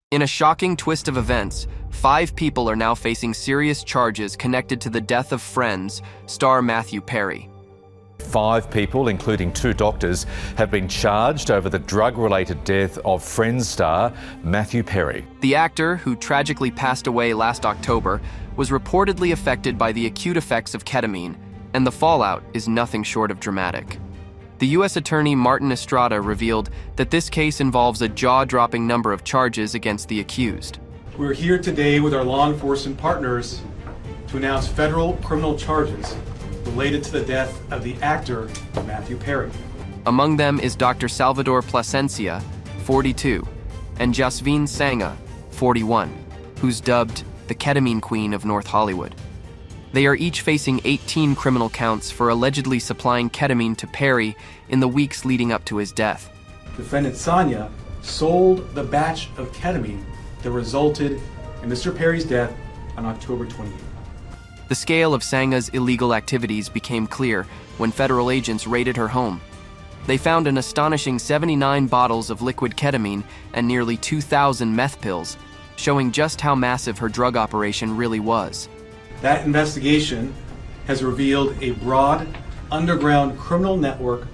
In a shocking twist of events, 5 people are now facing serious charges connected to the death of Friends star Matthew Perry. 5 people, including 2 doctors, have been charged over the drug-related death of Friends star Matthew Perry. The actor, who tragically passed away last October, was reportedly affected by the acute effects of ketamine, and the fallout is nothing short of dramatic. The U.S. Attorney Martin Estrada revealed that this case involves a jaw-dropping number of charges against the accused. We're here today with our law enforcement partners to announce federal criminal charges related to the death of the actor Matthew Perry. Among them is Dr. Salvador Plasencia, 42, and Jasvine Sangha, 41, who's dubbed the ketamine queen of North Hollywood. They are each facing 18 criminal counts for allegedly supplying ketamine to Perry in the weeks leading up to his death. Defendant Sanya sold the batch of ketamine that resulted in Mr. Perry's death on October 28th. The scale of Sangha's illegal activities became clear when federal agents raided her home. They found an astonishing 79 bottles of liquid ketamine and nearly 2,000 meth pills, showing just how massive her drug operation really was. That investigation has revealed a broad, underground criminal network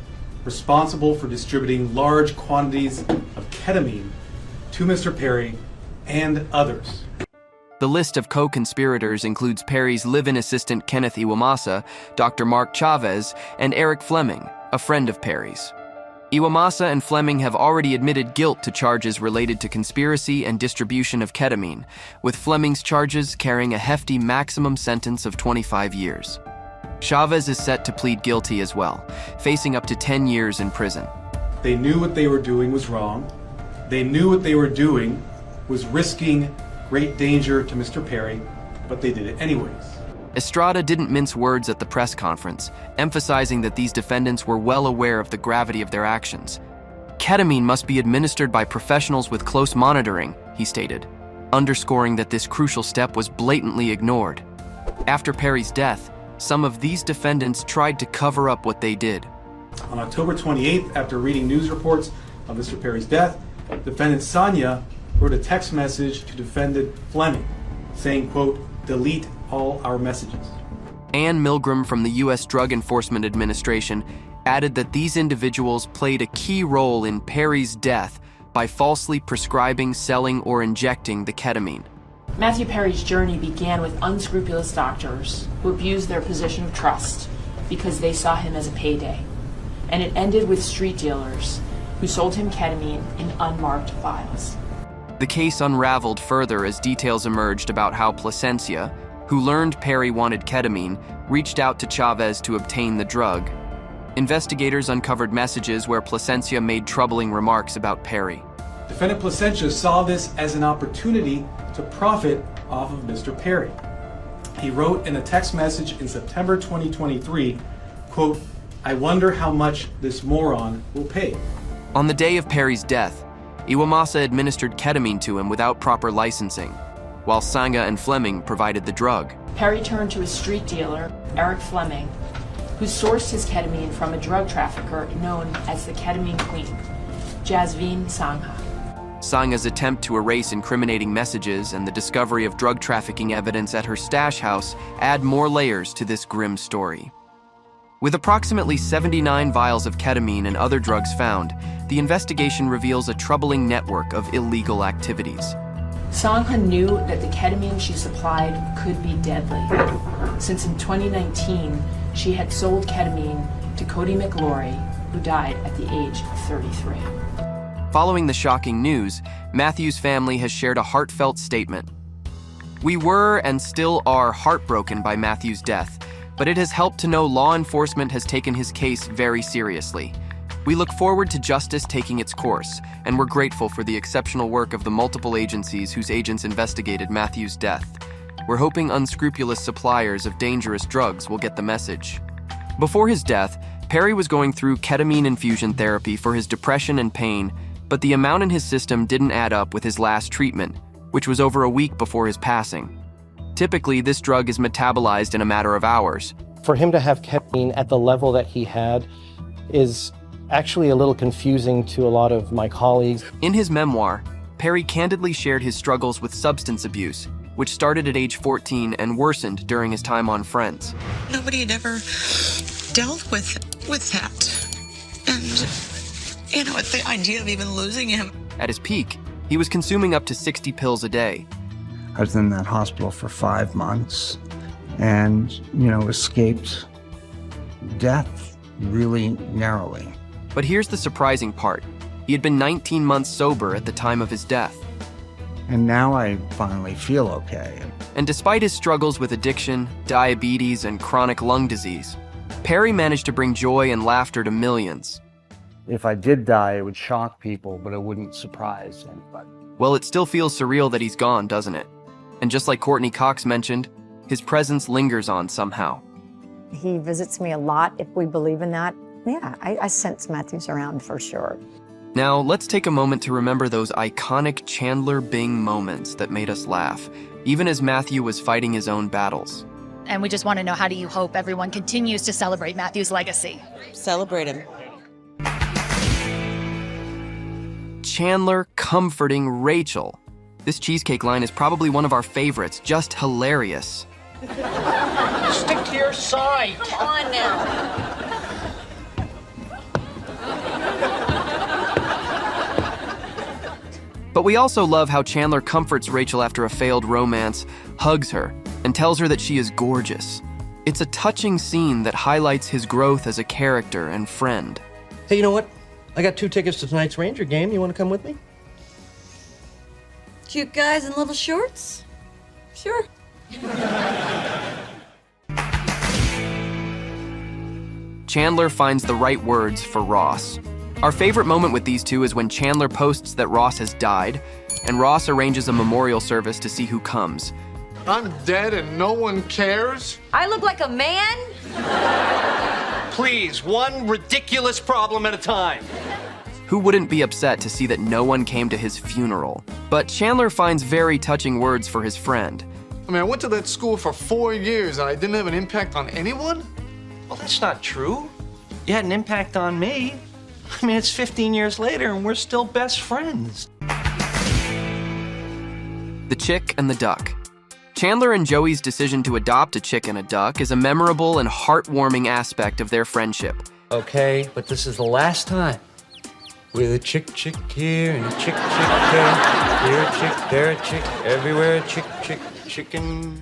responsible for distributing large quantities of ketamine to Mr. Perry and others. The list of co-conspirators includes Perry's live-in assistant Kenneth Iwamasa, Dr. Mark Chavez, and Eric Fleming, a friend of Perry's. Iwamasa and Fleming have already admitted guilt to charges related to conspiracy and distribution of ketamine, with Fleming's charges carrying a hefty maximum sentence of 25 years. Chavez is set to plead guilty as well, facing up to 10 years in prison. They knew what they were doing was wrong. They knew what they were doing was risking great danger to Mr. Perry, but they did it anyways. Estrada didn't mince words at the press conference, emphasizing that these defendants were well aware of the gravity of their actions. Ketamine must be administered by professionals with close monitoring, he stated, underscoring that this crucial step was blatantly ignored. After Perry's death, some of these defendants tried to cover up what they did. On October 28th, after reading news reports of Mr. Perry's death, defendant Sanya wrote a text message to defendant Fleming, saying, quote, "Delete all our messages." Ann Milgram from the U.S. Drug Enforcement Administration added that these individuals played a key role in Perry's death by falsely prescribing, selling, or injecting the ketamine. Matthew Perry's journey began with unscrupulous doctors who abused their position of trust because they saw him as a payday. And it ended with street dealers who sold him ketamine in unmarked vials. The case unraveled further as details emerged about how Plasencia, who learned Perry wanted ketamine, reached out to Chavez to obtain the drug. Investigators uncovered messages where Plasencia made troubling remarks about Perry. Defendant Plasencia saw this as an opportunity to profit off of Mr. Perry. He wrote in a text message in September 2023, quote, "I wonder how much this moron will pay." On the day of Perry's death, Iwamasa administered ketamine to him without proper licensing, while Sangha and Fleming provided the drug. Perry turned to a street dealer, Eric Fleming, who sourced his ketamine from a drug trafficker known as the ketamine queen, Jasvine Sangha. Sangha's attempt to erase incriminating messages and the discovery of drug trafficking evidence at her stash house add more layers to this grim story. With approximately 79 vials of ketamine and other drugs found, the investigation reveals a troubling network of illegal activities. Sangha knew that the ketamine she supplied could be deadly, since in 2019 she had sold ketamine to Cody McLaury, who died at the age of 33. Following the shocking news, Matthew's family has shared a heartfelt statement. "We were and still are heartbroken by Matthew's death, but it has helped to know law enforcement has taken his case very seriously. We look forward to justice taking its course, and we're grateful for the exceptional work of the multiple agencies whose agents investigated Matthew's death. We're hoping unscrupulous suppliers of dangerous drugs will get the message." Before his death, Perry was going through ketamine infusion therapy for his depression and pain, but the amount in his system didn't add up with his last treatment, which was over a week before his passing. Typically, this drug is metabolized in a matter of hours. For him to have ketamine at the level that he had is actually a little confusing to a lot of my colleagues. In his memoir, Perry candidly shared his struggles with substance abuse, which started at age 14 and worsened during his time on Friends. Nobody had ever dealt with that. And, the idea of even losing him. At his peak, he was consuming up to 60 pills a day. I was in that hospital for 5 months and, escaped death really narrowly. But here's the surprising part. He had been 19 months sober at the time of his death. And now I finally feel okay. And despite his struggles with addiction, diabetes, and chronic lung disease, Perry managed to bring joy and laughter to millions. If I did die, it would shock people, but it wouldn't surprise anybody. Well, it still feels surreal that he's gone, doesn't it? And just like Courtney Cox mentioned, his presence lingers on somehow. He visits me a lot, if we believe in that. Yeah, I sense Matthew's around for sure. Now, let's take a moment to remember those iconic Chandler Bing moments that made us laugh, even as Matthew was fighting his own battles. And we just want to know, how do you hope everyone continues to celebrate Matthew's legacy? Celebrate him. Chandler comforting Rachel. This cheesecake line is probably one of our favorites, just hilarious. Stick to your side. Come on now. But we also love how Chandler comforts Rachel after a failed romance, hugs her, and tells her that she is gorgeous. It's a touching scene that highlights his growth as a character and friend. Hey, you know what? I got 2 tickets to tonight's Ranger game. You want to come with me? Cute guys in little shorts? Sure. Chandler finds the right words for Ross. Our favorite moment with these two is when Chandler posts that Ross has died, and Ross arranges a memorial service to see who comes. I'm dead and no one cares? I look like a man? Please, one ridiculous problem at a time. Who wouldn't be upset to see that no one came to his funeral? But Chandler finds very touching words for his friend. I mean, I went to that school for 4 years and I didn't have an impact on anyone? Well, that's not true. You had an impact on me. I mean, it's 15 years later and we're still best friends. The Chick and the Duck. Chandler and Joey's decision to adopt a chick and a duck is a memorable and heartwarming aspect of their friendship. Okay, but this is the last time. With a chick here and a chick there. Here a chick, there a chick, everywhere a chicken.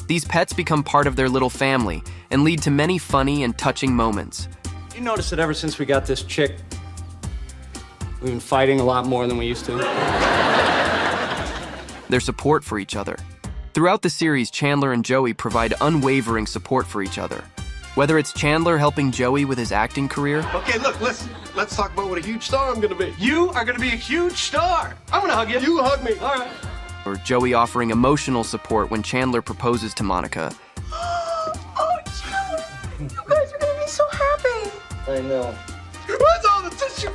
These pets become part of their little family and lead to many funny and touching moments. You notice that ever since we got this chick, we've been fighting a lot more than we used to. Their support for each other. Throughout the series, Chandler and Joey provide unwavering support for each other. Whether it's Chandler helping Joey with his acting career, Okay, look, listen. Let's talk about what a huge star I'm gonna be. You are gonna be a huge star. I'm gonna hug you. You hug me. All right. or Joey offering emotional support when Chandler proposes to Monica. Oh, Chandler, you guys are gonna be so happy. I know. Where's all the tissue?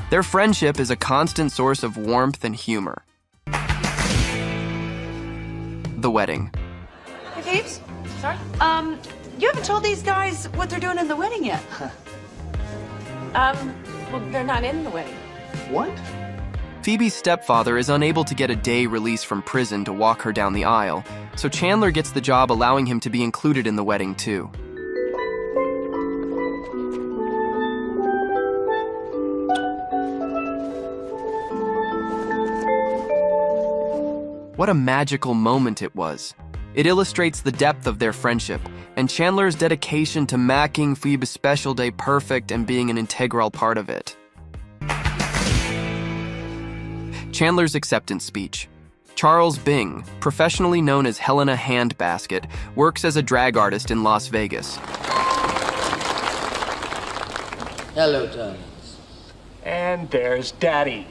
Their friendship is a constant source of warmth and humor. The wedding. Hey, Phoebes? Sorry? You haven't told these guys what they're doing in the wedding yet. Well, they're not in the wedding. What? Phoebe's stepfather is unable to get a day release from prison to walk her down the aisle, so Chandler gets the job allowing him to be included in the wedding too. What a magical moment it was. It illustrates the depth of their friendship and Chandler's dedication to making Phoebe's special day perfect and being an integral part of it. Chandler's acceptance speech. Charles Bing, professionally known as Helena Handbasket, works as a drag artist in Las Vegas. Hello, darlings. And there's Daddy.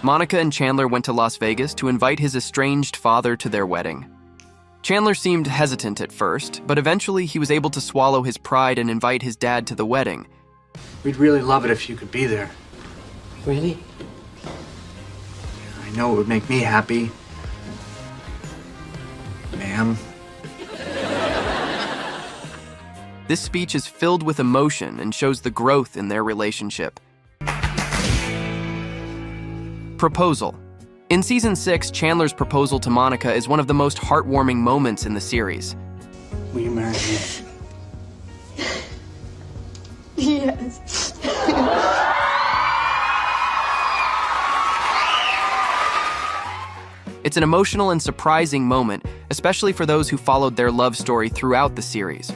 Monica and Chandler went to Las Vegas to invite his estranged father to their wedding. Chandler seemed hesitant at first, but eventually he was able to swallow his pride and invite his dad to the wedding. We'd really love it if you could be there. Really? I know it would make me happy. Ma'am. This speech is filled with emotion and shows the growth in their relationship. Proposal. In season 6, Chandler's proposal to Monica is one of the most heartwarming moments in the series. Will you marry me? Yes. It's an emotional and surprising moment, especially for those who followed their love story throughout the series.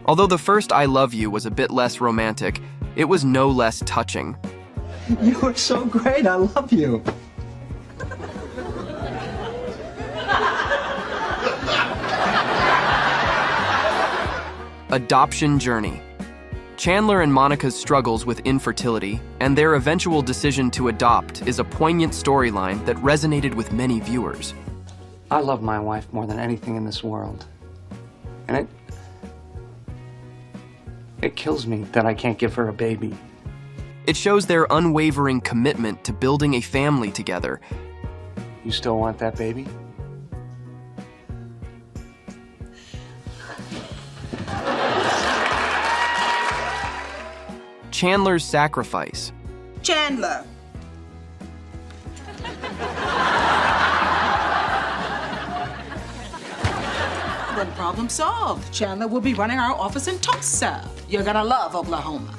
Although the first I Love You was a bit less romantic, it was no less touching. You are so great. I love you. Adoption journey. Chandler and Monica's struggles with infertility and their eventual decision to adopt is a poignant storyline that resonated with many viewers. I love my wife more than anything in this world. And it kills me that I can't give her a baby. It shows their unwavering commitment to building a family together. You still want that baby? Chandler's sacrifice. Chandler. Then problem solved. Chandler will be running our office in Tulsa. You're gonna love Oklahoma.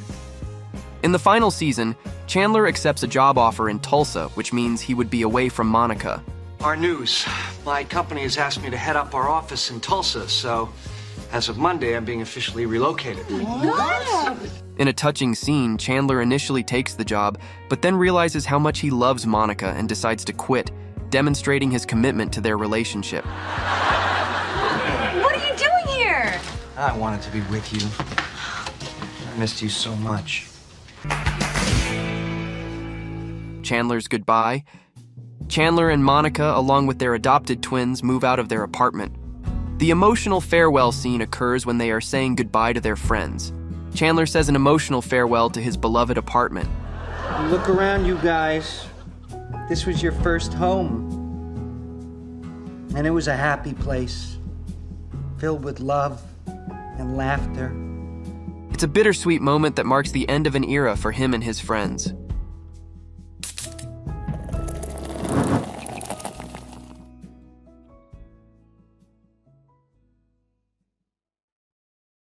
In the final season, Chandler accepts a job offer in Tulsa, which means he would be away from Monica. Our news. My company has asked me to head up our office in Tulsa, so as of Monday, I'm being officially relocated. In a touching scene, Chandler initially takes the job, but then realizes how much he loves Monica and decides to quit, demonstrating his commitment to their relationship. What are you doing here? I wanted to be with you. I missed you so much. Chandler's goodbye. Chandler and Monica, along with their adopted twins, move out of their apartment. The emotional farewell scene occurs when they are saying goodbye to their friends. Chandler says an emotional farewell to his beloved apartment. Look around, you guys. This was your first home. And it was a happy place, filled with love and laughter. It's a bittersweet moment that marks the end of an era for him and his friends.